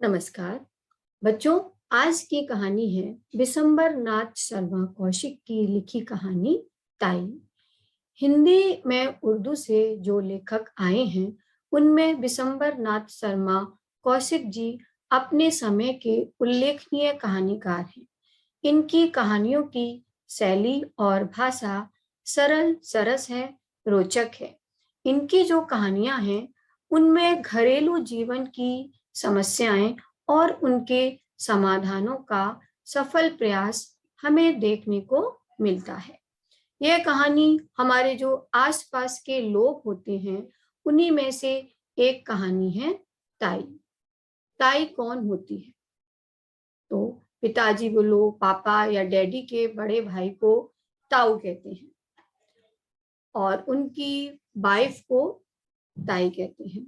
नमस्कार बच्चों। आज की कहानी है बिशंबर नाथ शर्मा कौशिक की लिखी कहानी ताई। हिंदी में उर्दू से जो लेखक आए हैं उनमें बिशंबर नाथ शर्मा कौशिक जी अपने समय के उल्लेखनीय कहानीकार हैं। इनकी कहानियों की शैली और भाषा सरल सरस है, रोचक है। इनकी जो कहानियां हैं उनमें घरेलू जीवन की समस्याएं और उनके समाधानों का सफल प्रयास हमें देखने को मिलता है। यह कहानी हमारे जो आसपास के लोग होते हैं उन्हीं में से एक कहानी है ताई। ताई कौन होती है? तो पिताजी बोलो, पापा या डैडी के बड़े भाई को ताऊ कहते हैं और उनकी वाइफ को ताई कहते हैं।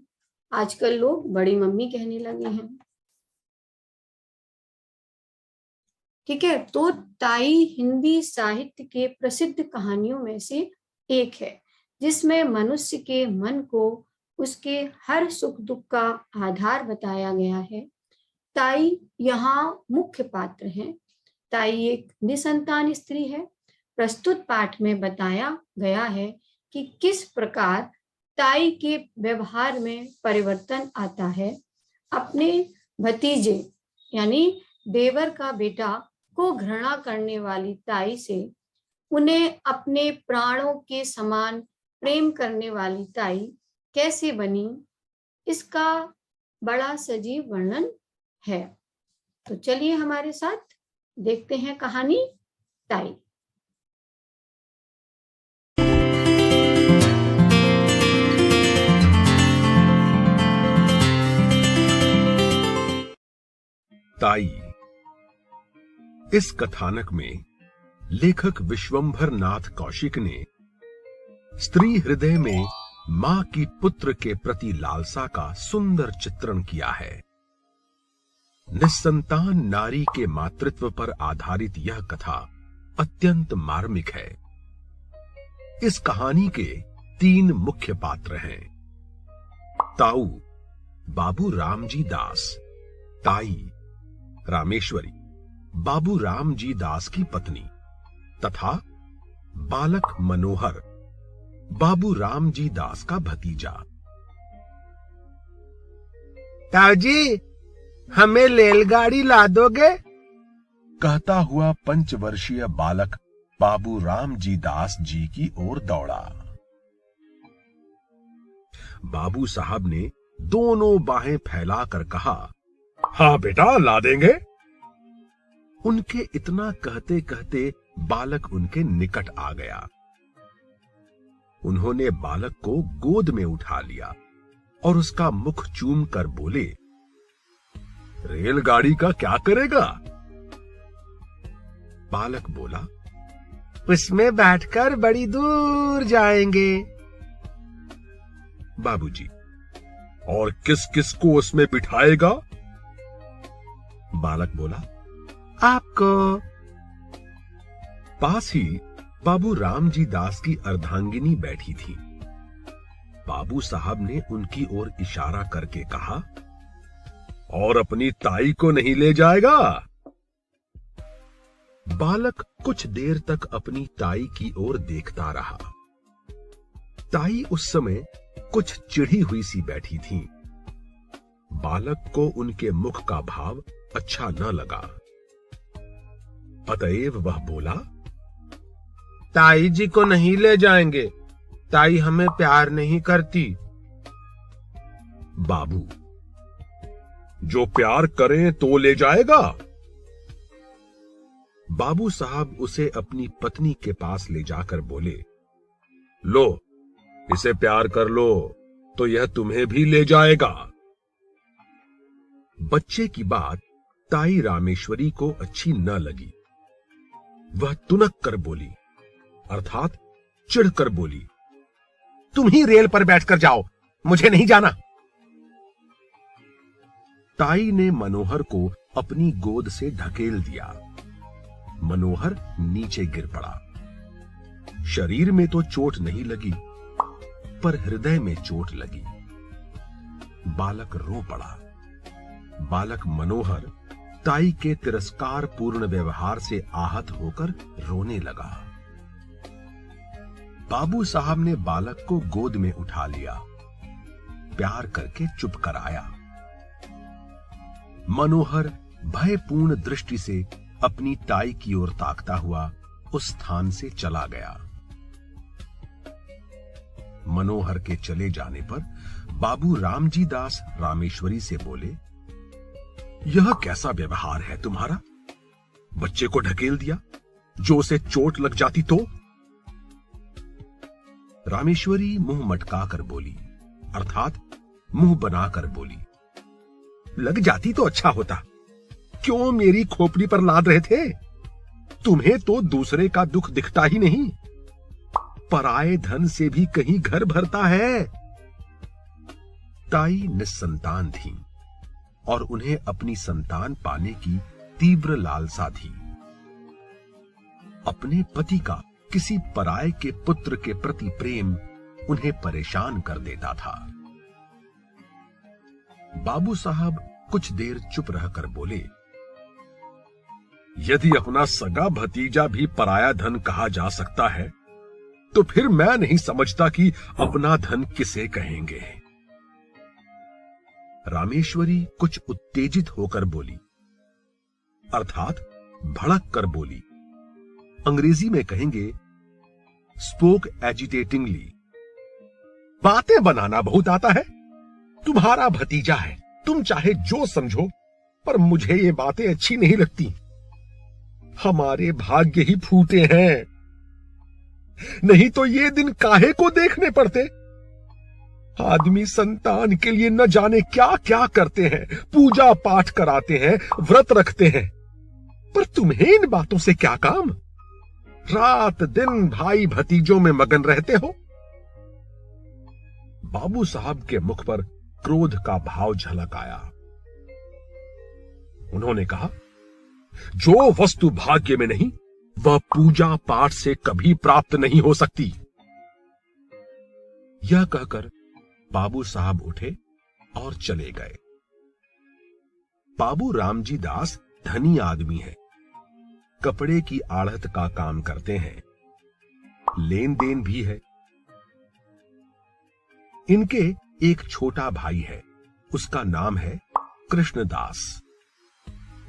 आजकल लोग बड़ी मम्मी कहने लगे हैं। ठीक है, तो ताई हिंदी साहित्य के प्रसिद्ध कहानियों में से एक है जिसमें मनुष्य के मन को उसके हर सुख दुख का आधार बताया गया है। ताई यहाँ मुख्य पात्र है। ताई एक निसंतान स्त्री है। प्रस्तुत पाठ में बताया गया है कि किस प्रकार ताई के व्यवहार में परिवर्तन आता है। अपने भतीजे यानी देवर का बेटा को घृणा करने वाली ताई से उन्हें अपने प्राणों के समान प्रेम करने वाली ताई कैसे बनी, इसका बड़ा सजीव वर्णन है। तो चलिए हमारे साथ देखते हैं कहानी ताई। ताई। इस कथानक में लेखक विश्वंभर नाथ कौशिक ने स्त्री हृदय में मां की पुत्र के प्रति लालसा का सुंदर चित्रण किया है। निस्संतान नारी के मातृत्व पर आधारित यह कथा अत्यंत मार्मिक है। इस कहानी के 3 मुख्य पात्र हैं। ताऊ बाबू रामजी दास, ताई रामेश्वरी बाबू रामजी दास की पत्नी, तथा बालक मनोहर बाबू रामजी दास का भतीजा। ताऊ जी, हमें रेलगाड़ी ला दोगे? कहता हुआ 5 वर्षीय बालक बाबू रामजी दास जी की ओर दौड़ा। बाबू साहब ने दोनों बाहें फैलाकर कहा, हाँ बेटा, ला देंगे। उनके इतना कहते कहते बालक उनके निकट आ गया। उन्होंने बालक को गोद में उठा लिया और उसका मुख चूम कर बोले, रेलगाड़ी का क्या करेगा? बालक बोला, उसमें बैठकर बड़ी दूर जाएंगे। बाबूजी, और किस किस को उसमें बिठाएगा? बालक बोला, आपको। पास ही बाबू रामजी दास की अर्धांगिनी बैठी थी। बाबू साहब ने उनकी ओर इशारा करके कहा, और अपनी ताई को नहीं ले जाएगा? बालक कुछ देर तक अपनी ताई की ओर देखता रहा। ताई उस समय कुछ चिढ़ी हुई सी बैठी थी। बालक को उनके मुख का भाव अच्छा न लगा, अतएव वह बोला, ताई जी को नहीं ले जाएंगे। ताई हमें प्यार नहीं करती। बाबू, जो प्यार करें तो ले जाएगा। बाबू साहब उसे अपनी पत्नी के पास ले जाकर बोले, लो, इसे प्यार कर लो तो यह तुम्हें भी ले जाएगा। बच्चे की बात ताई रामेश्वरी को अच्छी न लगी। वह तुनक कर बोली, अर्थात चिढ़कर बोली, तुम ही रेल पर बैठकर जाओ, मुझे नहीं जाना। ताई ने मनोहर को अपनी गोद से ढकेल दिया। मनोहर नीचे गिर पड़ा। शरीर में तो चोट नहीं लगी, पर हृदय में चोट लगी। बालक रो पड़ा। बालक मनोहर ताई के तिरस्कार पूर्ण व्यवहार से आहत होकर रोने लगा। बाबू साहब ने बालक को गोद में उठा लिया, प्यार करके चुप कराया। मनोहर भयपूर्ण दृष्टि से अपनी ताई की ओर ताकता हुआ उस स्थान से चला गया। मनोहर के चले जाने पर बाबू रामजी दास रामेश्वरी से बोले, यह कैसा व्यवहार है तुम्हारा? बच्चे को ढकेल दिया, जो उसे चोट लग जाती तो? रामेश्वरी मुंह मटकाकर बोली, अर्थात मुंह बनाकर बोली, लग जाती तो अच्छा होता, क्यों मेरी खोपड़ी पर लाद रहे थे? तुम्हें तो दूसरे का दुख दिखता ही नहीं। पराए धन से भी कहीं घर भरता है। ताई निस्संतान थीं और उन्हें अपनी संतान पाने की तीव्र लालसा थी। अपने पति का किसी पराये के पुत्र के प्रति प्रेम उन्हें परेशान कर देता था। बाबू साहब कुछ देर चुप रहकर बोले, यदि अपना सगा भतीजा भी पराया धन कहा जा सकता है, तो फिर मैं नहीं समझता कि अपना धन किसे कहेंगे। रामेश्वरी कुछ उत्तेजित होकर बोली, अर्थात भड़क कर बोली। अंग्रेजी में कहेंगे स्पोक एजिटेटिंगली। बातें बनाना बहुत आता है। तुम्हारा भतीजा है, तुम चाहे जो समझो, पर मुझे ये बातें अच्छी नहीं लगती। हमारे भाग्य ही फूटे हैं, नहीं तो ये दिन काहे को देखने पड़ते। आदमी संतान के लिए न जाने क्या क्या करते हैं, पूजा पाठ कराते हैं, व्रत रखते हैं, पर तुम्हें इन बातों से क्या काम? रात दिन भाई भतीजों में मगन रहते हो। बाबू साहब के मुख पर क्रोध का भाव झलक आया। उन्होंने कहा, जो वस्तु भाग्य में नहीं, वह पूजा पाठ से कभी प्राप्त नहीं हो सकती। यह कहकर बाबू साहब उठे और चले गए। बाबू रामजी दास धनी आदमी है, कपड़े की आढ़त का काम करते हैं, लेन देन भी है। इनके एक छोटा भाई है, उसका नाम है कृष्णदास।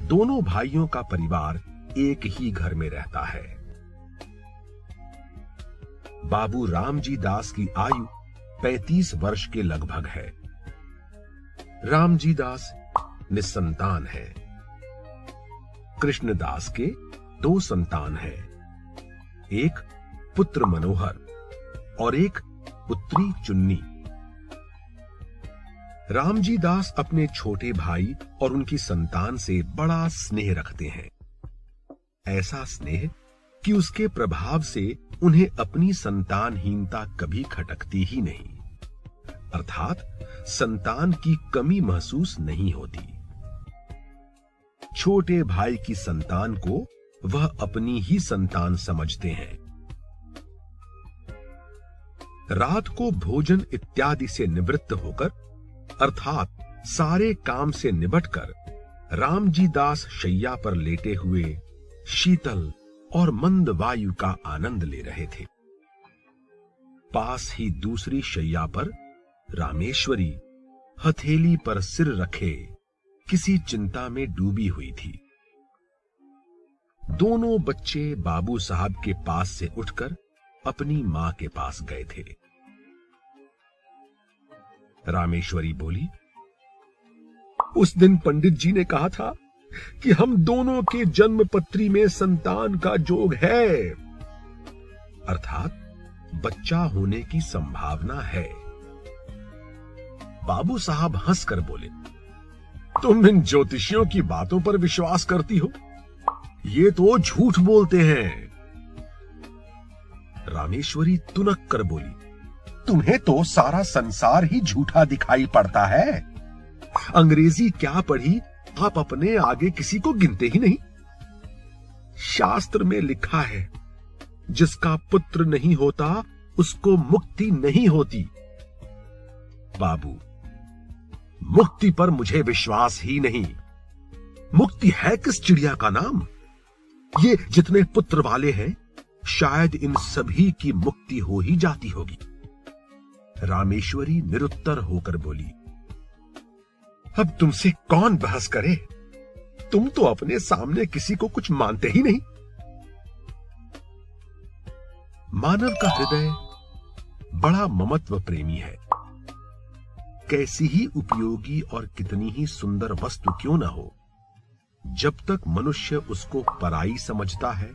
दोनों भाइयों का परिवार एक ही घर में रहता है। बाबू रामजी दास की आयु 35 वर्ष के लगभग है। रामजी दास निस्संतान है। कृष्णदास के 2 संतान हैं, एक पुत्र मनोहर और एक पुत्री चुन्नी। रामजी दास अपने छोटे भाई और उनकी संतान से बड़ा स्नेह रखते हैं। ऐसा स्नेह कि उसके प्रभाव से उन्हें अपनी संतानहीनता कभी खटकती ही नहीं, अर्थात संतान की कमी महसूस नहीं होती। छोटे भाई की संतान को वह अपनी ही संतान समझते हैं। रात को भोजन इत्यादि से निवृत्त होकर, अर्थात सारे काम से निबटकर, रामजी दास शैया पर लेटे हुए शीतल और मंद वायु का आनंद ले रहे थे। पास ही दूसरी शैया पर रामेश्वरी हथेली पर सिर रखे किसी चिंता में डूबी हुई थी। दोनों बच्चे बाबू साहब के पास से उठकर अपनी मां के पास गए थे। रामेश्वरी बोली, उस दिन पंडित जी ने कहा था कि हम दोनों के जन्म पत्री में संतान का जोग है, अर्थात बच्चा होने की संभावना है। बाबू साहब हंसकर बोले, तुम इन ज्योतिषियों की बातों पर विश्वास करती हो? ये तो झूठ बोलते हैं। रामेश्वरी तुनक कर बोली, तुम्हें तो सारा संसार ही झूठा दिखाई पड़ता है। अंग्रेजी क्या पढ़ी, आप अपने आगे किसी को गिनते ही नहीं। शास्त्र में लिखा है, जिसका पुत्र नहीं होता उसको मुक्ति नहीं होती। बाबू, मुक्ति पर मुझे विश्वास ही नहीं। मुक्ति है किस चिड़िया का नाम? ये जितने पुत्र वाले हैं, शायद इन सभी की मुक्ति हो ही जाती होगी। रामेश्वरी निरुत्तर होकर बोली, अब तुमसे कौन बहस करे? तुम तो अपने सामने किसी को कुछ मानते ही नहीं। मानव का हृदय बड़ा ममत्व प्रेमी है। कैसी ही उपयोगी और कितनी ही सुंदर वस्तु क्यों ना हो, जब तक मनुष्य उसको पराई समझता है,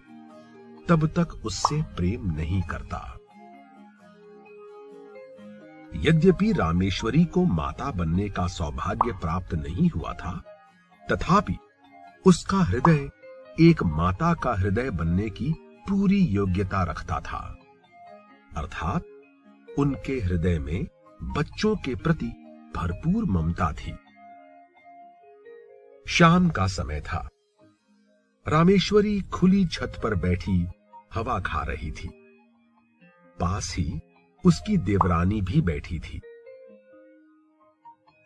तब तक उससे प्रेम नहीं करता। यद्यपि रामेश्वरी को माता बनने का सौभाग्य प्राप्त नहीं हुआ था, तथापि उसका हृदय एक माता का हृदय बनने की पूरी योग्यता रखता था। अर्थात उनके हृदय में बच्चों के प्रति भरपूर ममता थी। शाम का समय था। रामेश्वरी खुली छत पर बैठी हवा खा रही थी। पास ही उसकी देवरानी भी बैठी थी।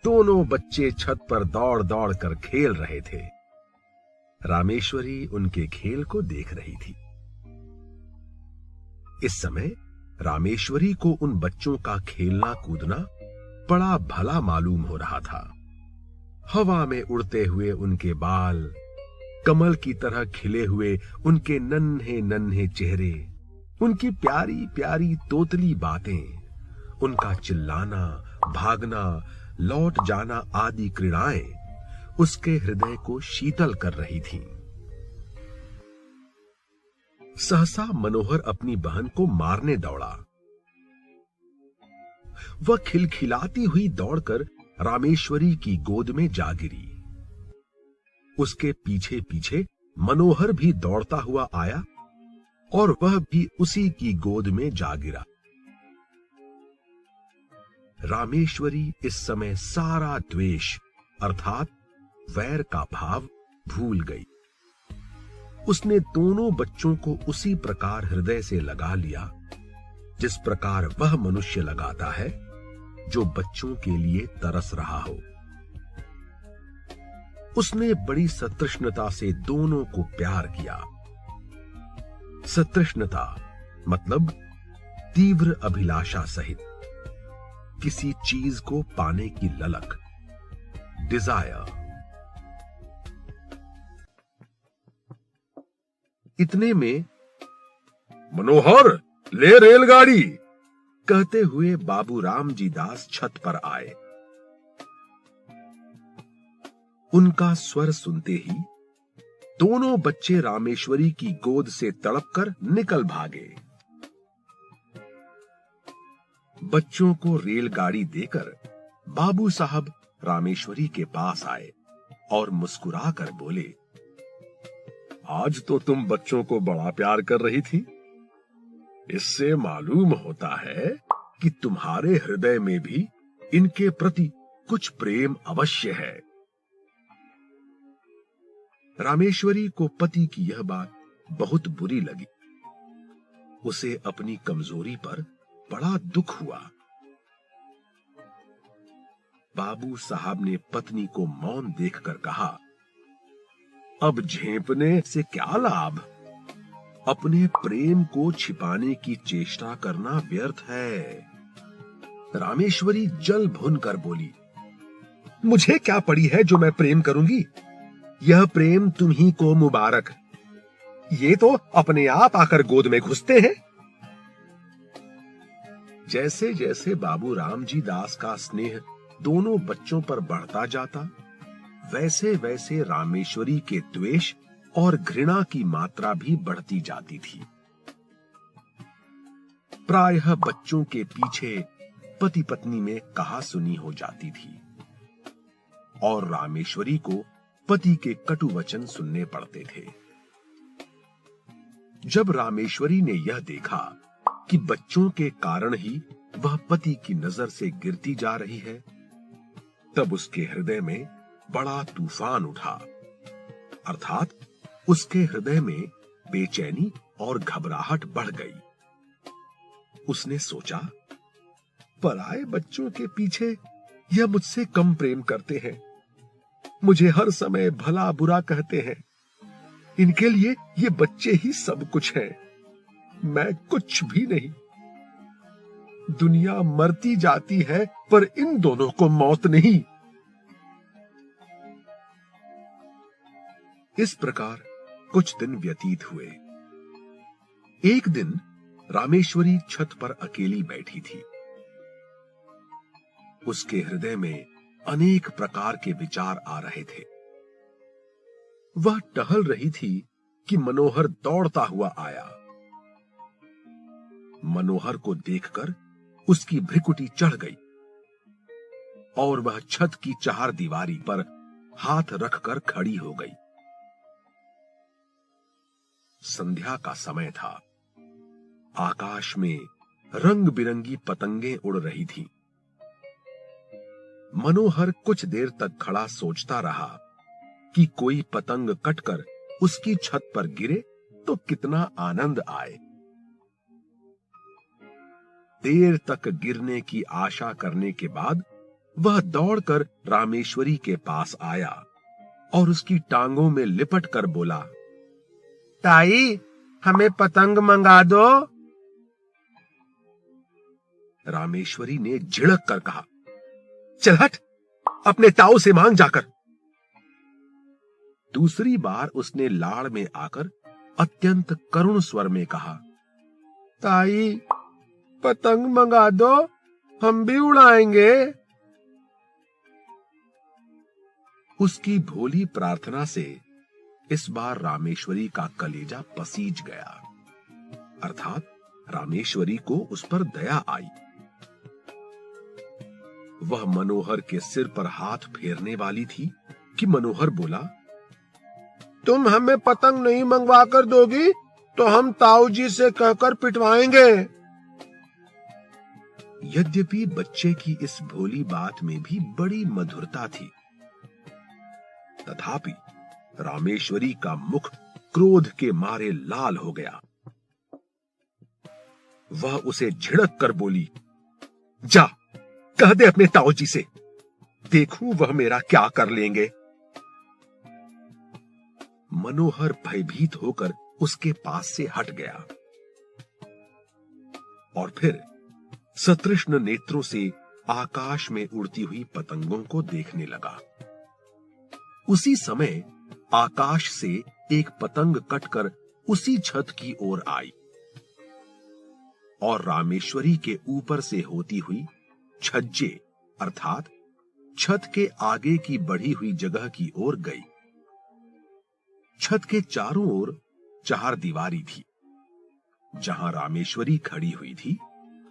दोनों बच्चे छत पर दौड़ दौड़ कर खेल रहे थे। रामेश्वरी उनके खेल को देख रही थी। इस समय रामेश्वरी को उन बच्चों का खेलना कूदना बड़ा भला मालूम हो रहा था। हवा में उड़ते हुए उनके बाल, कमल की तरह खिले हुए उनके नन्हे नन्हे चेहरे, उनकी प्यारी प्यारी तोतली बातें, उनका चिल्लाना, भागना, लौट जाना आदि क्रीड़ाएं उसके हृदय को शीतल कर रही थीं। सहसा मनोहर अपनी बहन को मारने दौड़ा। वह खिलखिलाती हुई दौड़कर रामेश्वरी की गोद में जा गिरी। उसके पीछे पीछे मनोहर भी दौड़ता हुआ आया और वह भी उसी की गोद में जा गिरा। रामेश्वरी इस समय सारा द्वेष अर्थात वैर का भाव भूल गई। उसने दोनों बच्चों को उसी प्रकार हृदय से लगा लिया जिस प्रकार वह मनुष्य लगाता है जो बच्चों के लिए तरस रहा हो। उसने बड़ी सतृष्णता से दोनों को प्यार किया। सतृष्णता मतलब तीव्र अभिलाषा सहित किसी चीज को पाने की ललक, डिजायर। इतने में मनोहर, ले रेलगाड़ी कहते हुए बाबू रामजी दास छत पर आए। उनका स्वर सुनते ही दोनों बच्चे रामेश्वरी की गोद से तड़पकर निकल भागे। बच्चों को रेलगाड़ी देकर बाबू साहब रामेश्वरी के पास आए और मुस्कुरा कर बोले, आज तो तुम बच्चों को बड़ा प्यार कर रही थी। इससे मालूम होता है कि तुम्हारे हृदय में भी इनके प्रति कुछ प्रेम अवश्य है। रामेश्वरी को पति की यह बात बहुत बुरी लगी। उसे अपनी कमजोरी पर बड़ा दुख हुआ। बाबू साहब ने पत्नी को मौन देखकर कहा, अब झेंपने से क्या लाभ? अपने प्रेम को छिपाने की चेष्टा करना व्यर्थ है। रामेश्वरी जल भुन कर बोली, मुझे क्या पड़ी है जो मैं प्रेम करूंगी? यह प्रेम तुम्ही को मुबारक। ये तो अपने आप आकर गोद में घुसते हैं। जैसे जैसे बाबू रामजी दास का स्नेह दोनों बच्चों पर बढ़ता जाता, वैसे वैसे रामेश्वरी के द्वेष और घृणा की मात्रा भी बढ़ती जाती थी। प्रायः बच्चों के पीछे पति पत्नी में कहा सुनी हो जाती थी और रामेश्वरी को पति के कटु वचन सुनने पड़ते थे। जब रामेश्वरी ने यह देखा कि बच्चों के कारण ही वह पति की नजर से गिरती जा रही है, तब उसके हृदय में बड़ा तूफान उठा। अर्थात उसके हृदय में बेचैनी और घबराहट बढ़ गई। उसने सोचा, पराए बच्चों के पीछे यह मुझसे कम प्रेम करते हैं, मुझे हर समय भला बुरा कहते हैं। इनके लिए ये बच्चे ही सब कुछ हैं, मैं कुछ भी नहीं। दुनिया मरती जाती है पर इन दोनों को मौत नहीं। इस प्रकार कुछ दिन व्यतीत हुए। एक दिन रामेश्वरी छत पर अकेली बैठी थी। उसके हृदय में अनेक प्रकार के विचार आ रहे थे। वह टहल रही थी कि मनोहर दौड़ता हुआ आया। मनोहर को देखकर उसकी भ्रिकुटी चढ़ गई और वह छत की चारदीवारी पर हाथ रखकर खड़ी हो गई। संध्या का समय था। आकाश में रंग बिरंगी पतंगें उड़ रही थीं। मनोहर कुछ देर तक खड़ा सोचता रहा कि कोई पतंग कटकर उसकी छत पर गिरे तो कितना आनंद आए। देर तक गिरने की आशा करने के बाद वह दौड़कर रामेश्वरी के पास आया और उसकी टांगों में लिपट कर बोला, ताई, हमें पतंग मंगा दो। रामेश्वरी ने झिड़क कर कहा, चल हट, अपने ताऊ से मांग जाकर। दूसरी बार उसने लाड़ में आकर अत्यंत करुण स्वर में कहा, ताई, पतंग मंगा दो, हम भी उड़ाएंगे। उसकी भोली प्रार्थना से इस बार रामेश्वरी का कलेजा पसीज गया, अर्थात रामेश्वरी को उस पर दया आई। वह मनोहर के सिर पर हाथ फेरने वाली थी कि मनोहर बोला, तुम हमें पतंग नहीं मंगवा कर दोगी तो हम ताऊ जी से कहकर पिटवाएंगे। यद्यपि बच्चे की इस भोली बात में भी बड़ी मधुरता थी, तथापि रामेश्वरी का मुख क्रोध के मारे लाल हो गया। वह उसे झिड़क कर बोली, जा, कह दे अपने ताऊ जी से, देखूं वह मेरा क्या कर लेंगे। मनोहर भयभीत होकर उसके पास से हट गया और फिर सतृष्ण नेत्रों से आकाश में उड़ती हुई पतंगों को देखने लगा। उसी समय आकाश से एक पतंग कटकर उसी छत की ओर आई और रामेश्वरी के ऊपर से होती हुई छज्जे अर्थात छत के आगे की बढ़ी हुई जगह की ओर गई। छत के चारों ओर चारदीवारी थी। जहां रामेश्वरी खड़ी हुई थी,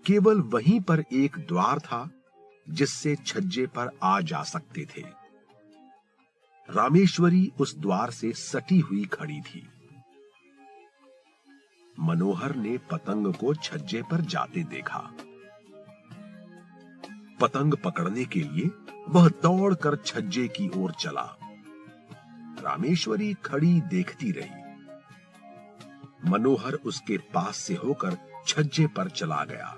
केवल वहीं पर एक द्वार था जिससे छज्जे पर आ जा सकते थे। रामेश्वरी उस द्वार से सटी हुई खड़ी थी। मनोहर ने पतंग को छज्जे पर जाते देखा। पतंग पकड़ने के लिए वह दौड़कर छज्जे की ओर चला। रामेश्वरी खड़ी देखती रही। मनोहर उसके पास से होकर छज्जे पर चला गया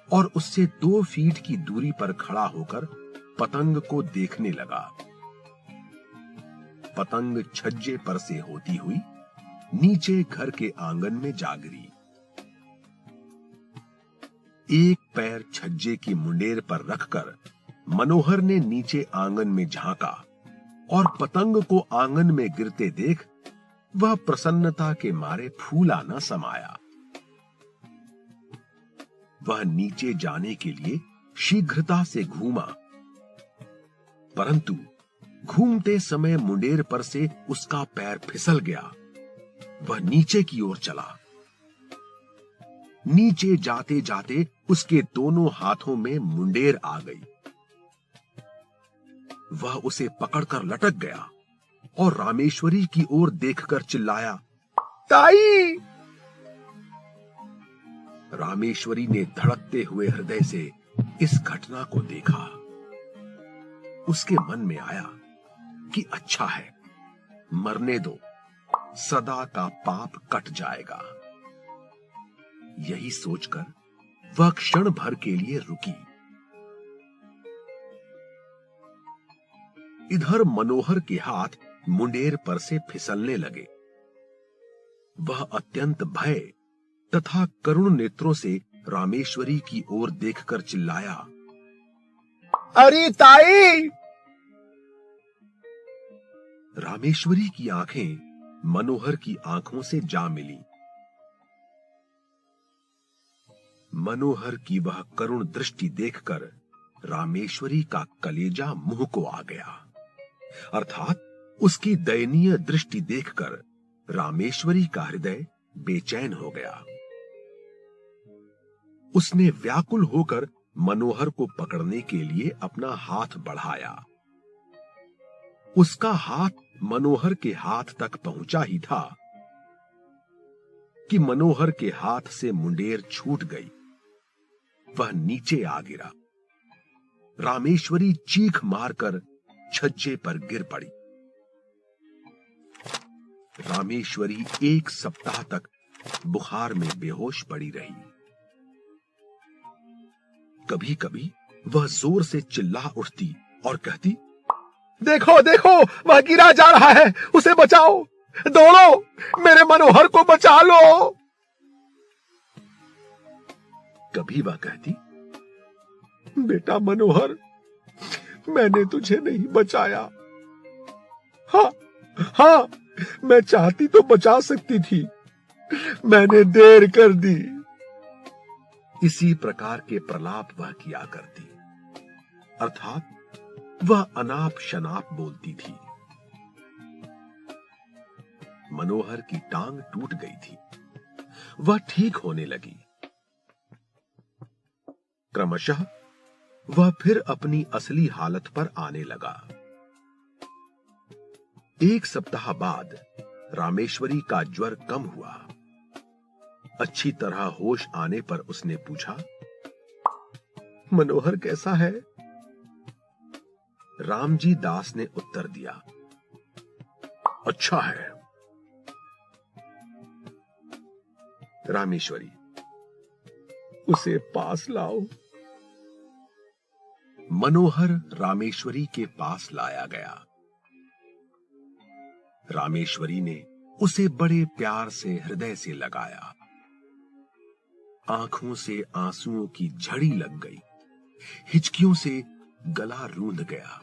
और उससे 2 फीट की दूरी पर खड़ा होकर पतंग को देखने लगा। पतंग छज्जे पर से होती हुई नीचे घर के आंगन में जा गिरी। एक पैर छज्जे की मुंडेर पर रखकर मनोहर ने नीचे आंगन में झांका और पतंग को आंगन में गिरते देख वह प्रसन्नता के मारे फूला न समाया। वह नीचे जाने के लिए शीघ्रता से घूमा, परंतु घूमते समय मुंडेर पर से उसका पैर फिसल गया। वह नीचे की ओर चला। नीचे जाते जाते उसके दोनों हाथों में मुंडेर आ गई। वह उसे पकड़कर लटक गया और रामेश्वरी की ओर देखकर चिल्लाया, ताई! रामेश्वरी ने धड़कते हुए हृदय से इस घटना को देखा। उसके मन में आया कि अच्छा है, मरने दो, सदा का पाप कट जाएगा। यही सोचकर वह क्षण भर के लिए रुकी। इधर मनोहर के हाथ मुंडेर पर से फिसलने लगे। वह अत्यंत भय तथा करुण नेत्रों से रामेश्वरी की ओर देखकर चिल्लाया, अरे ताई! रामेश्वरी की आंखें मनोहर की आंखों से जा मिली। मनोहर की वह करुण दृष्टि देखकर रामेश्वरी का कलेजा मुंह को आ गया, अर्थात उसकी दयनीय दृष्टि देखकर रामेश्वरी का हृदय बेचैन हो गया। उसने व्याकुल होकर मनोहर को पकड़ने के लिए अपना हाथ बढ़ाया। उसका हाथ मनोहर के हाथ तक पहुंचा ही था कि मनोहर के हाथ से मुंडेर छूट गई। वह नीचे आ गिरा। रामेश्वरी चीख मारकर छज्जे पर गिर पड़ी। रामेश्वरी 1 सप्ताह तक बुखार में बेहोश पड़ी रही। कभी कभी वह जोर से चिल्ला उठती और कहती, देखो देखो, वह गिरा जा रहा है, उसे बचाओ, दौड़ो, मेरे मनोहर को बचा लो। कभी वह कहती, बेटा मनोहर, मैंने तुझे नहीं बचाया। हाँ हाँ, मैं चाहती तो बचा सकती थी, मैंने देर कर दी। इसी प्रकार के प्रलाप वह किया करती, अर्थात वह अनाप शनाप बोलती थी। मनोहर की टांग टूट गई थी। वह ठीक होने लगी। क्रमशः वह फिर अपनी असली हालत पर आने लगा। 1 सप्ताह बाद रामेश्वरी का ज्वर कम हुआ। अच्छी तरह होश आने पर उसने पूछा, मनोहर कैसा है? रामजी दास ने उत्तर दिया, अच्छा है। रामेश्वरी, उसे पास लाओ। मनोहर रामेश्वरी के पास लाया गया। रामेश्वरी ने उसे बड़े प्यार से हृदय से लगाया। आंखों से आंसुओं की झड़ी लग गई। हिचकियों से गला रूंध गया।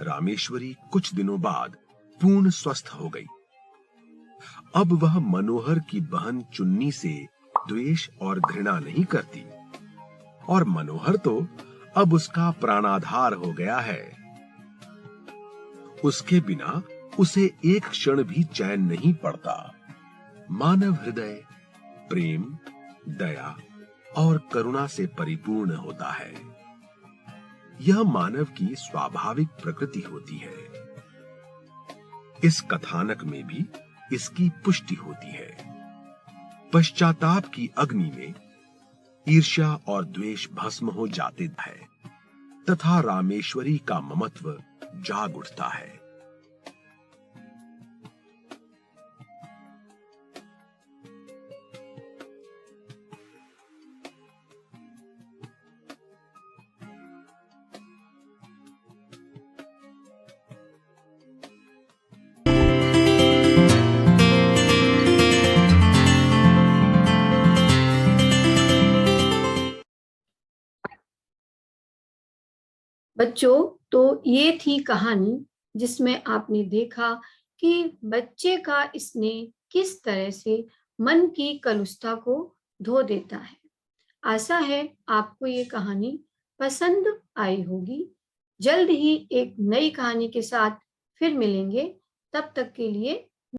रामेश्वरी कुछ दिनों बाद पूर्ण स्वस्थ हो गई। अब वह मनोहर की बहन चुन्नी से द्वेष और घृणा नहीं करती, और मनोहर तो अब उसका प्राणाधार हो गया है। उसके बिना उसे एक क्षण भी चैन नहीं पड़ता। मानव हृदय प्रेम, दया और करुणा से परिपूर्ण होता है। यह मानव की स्वाभाविक प्रकृति होती है। इस कथानक में भी इसकी पुष्टि होती है। पश्चाताप की अग्नि में ईर्ष्या और द्वेष भस्म हो जाते हैं तथा रामेश्वरी का ममत्व जाग उठता है। बच्चों, तो ये थी कहानी जिसमें आपने देखा कि बच्चे का स्नेह किस तरह से मन की कलुषता को धो देता है। आशा है आपको ये कहानी पसंद आई होगी। जल्द ही एक नई कहानी के साथ फिर मिलेंगे। तब तक के लिए